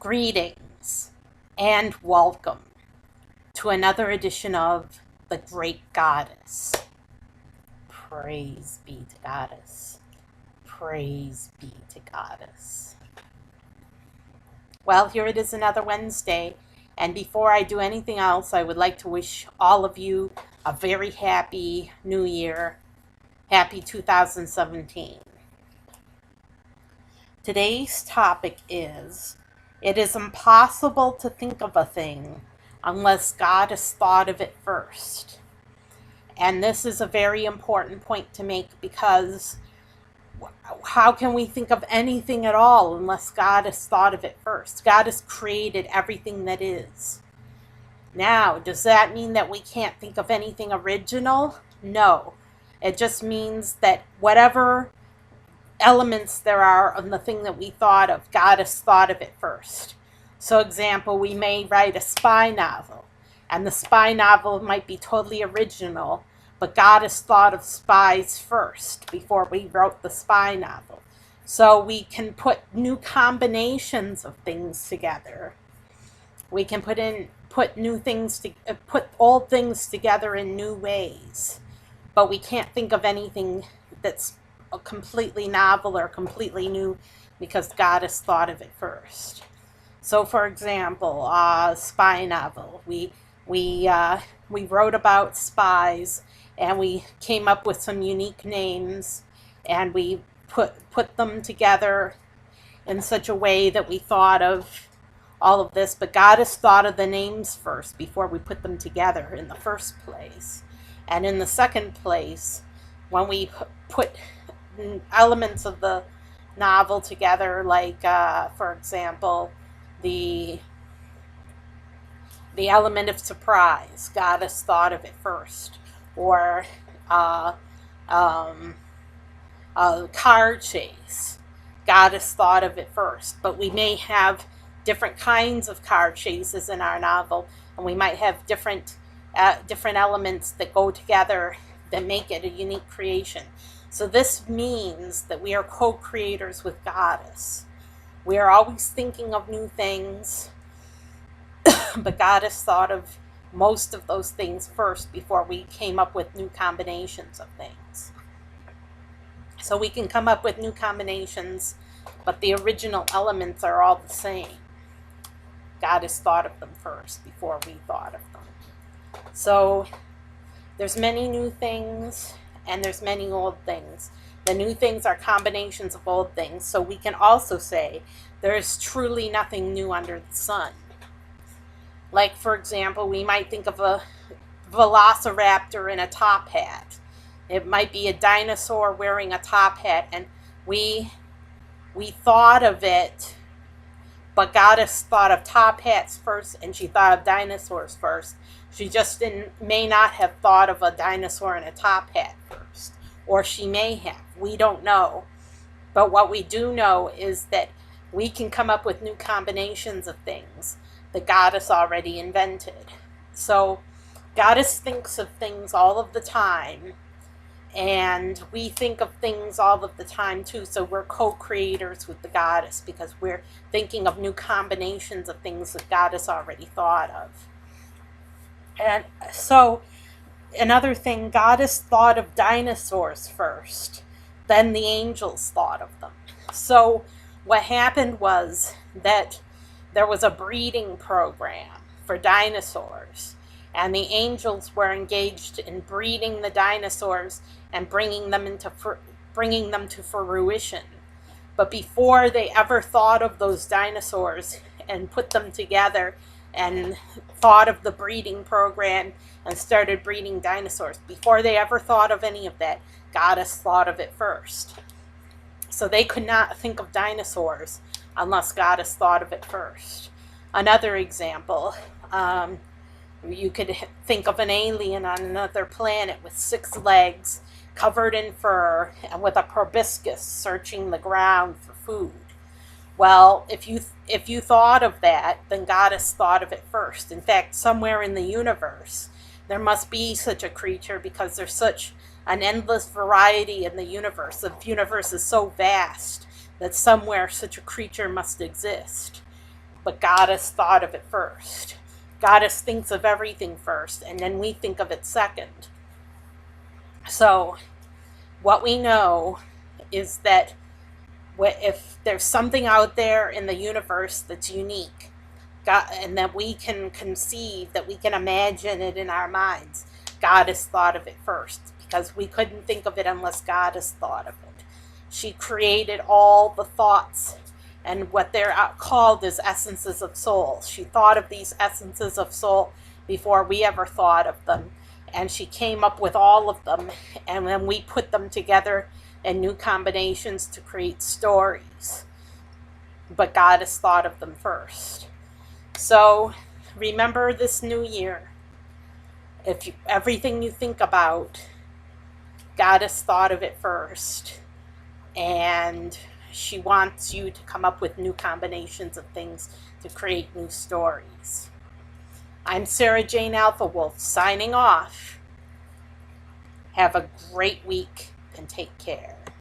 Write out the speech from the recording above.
Greetings and welcome to another edition of The Great Goddess. Praise be to Goddess. Praise be to Goddess. Well, here it is, another Wednesday, and before I do anything else, I would like to wish all of you a very happy New Year. Happy 2017. Today's topic is, it is impossible to think of a thing unless God has thought of it first. And this is a very important point to make, because how can we think of anything at all unless God has thought of it first? God has created everything that is. Now, does that mean that we can't think of anything original? No. It just means that whatever elements there are on the thing that we thought of, God has thought of it first. So, example, we may write a spy novel, and the spy novel might be totally original, but God has thought of spies first before we wrote the spy novel. So we can put new combinations of things together. We can put old things together in new ways, but we can't think of anything that's completely novel or completely new because God has thought of it first. So, for example, spy novel. We wrote about spies, and we came up with some unique names, and we put them together in such a way that we thought of all of this. But God has thought of the names first before we put them together in the first place. And in the second place, when we put elements of the novel together, like for example, the element of surprise, God has thought of it first. Or a car chase, God has thought of it first. But we may have different kinds of car chases in our novel, and we might have different elements that go together that make it a unique creation. So this means that we are co-creators with Goddess. We are always thinking of new things, but God has thought of most of those things first before we came up with new combinations of things. So we can come up with new combinations, but the original elements are all the same. God has thought of them first before we thought of them. So there's many new things, and there's many old things. The new things are combinations of old things. So we can also say there is truly nothing new under the sun. Like, for example, we might think of a velociraptor in a top hat. It might be a dinosaur wearing a top hat, and we thought of it, but Goddess thought of top hats first, and she thought of dinosaurs first. She just may not have thought of a dinosaur in a top hat first. Or she may have. We don't know. But what we do know is that we can come up with new combinations of things that Goddess already invented. So Goddess thinks of things all of the time, and we think of things all of the time too. So we're co-creators with the Goddess because we're thinking of new combinations of things that Goddess already thought of. And so another thing, Goddess thought of dinosaurs first, then the angels thought of them. So what happened was that there was a breeding program for dinosaurs, and the angels were engaged in breeding the dinosaurs and bringing them to fruition. But before they ever thought of those dinosaurs and put them together and thought of the breeding program and started breeding dinosaurs, before they ever thought of any of that, Goddess thought of it first. So they could not think of dinosaurs unless Goddess thought of it first. Another example, you could think of an alien on another planet with 6 legs, covered in fur, and with a proboscis searching the ground for food. Well, if you thought of that, then Goddess thought of it first. In fact, somewhere in the universe, there must be such a creature, because there's such an endless variety in the universe. The universe is so vast that somewhere such a creature must exist. but Goddess thought of it first. Goddess thinks of everything first, and then we think of it second. So what we know is that if there's something out there in the universe that's unique, and that we can conceive, that we can imagine it in our minds, Goddess thought of it first, because we couldn't think of it unless Goddess thought of it. She created all the thoughts and what they're called as essences of soul. She thought of these essences of soul before we ever thought of them. And she came up with all of them, and then we put them together in new combinations to create stories. But Goddess thought of them first. So remember this new year, everything you think about, Goddess thought of it first. And she wants you to come up with new combinations of things to create new stories. I'm Sarah Jane Alpha Wolf, signing off. Have a great week and take care.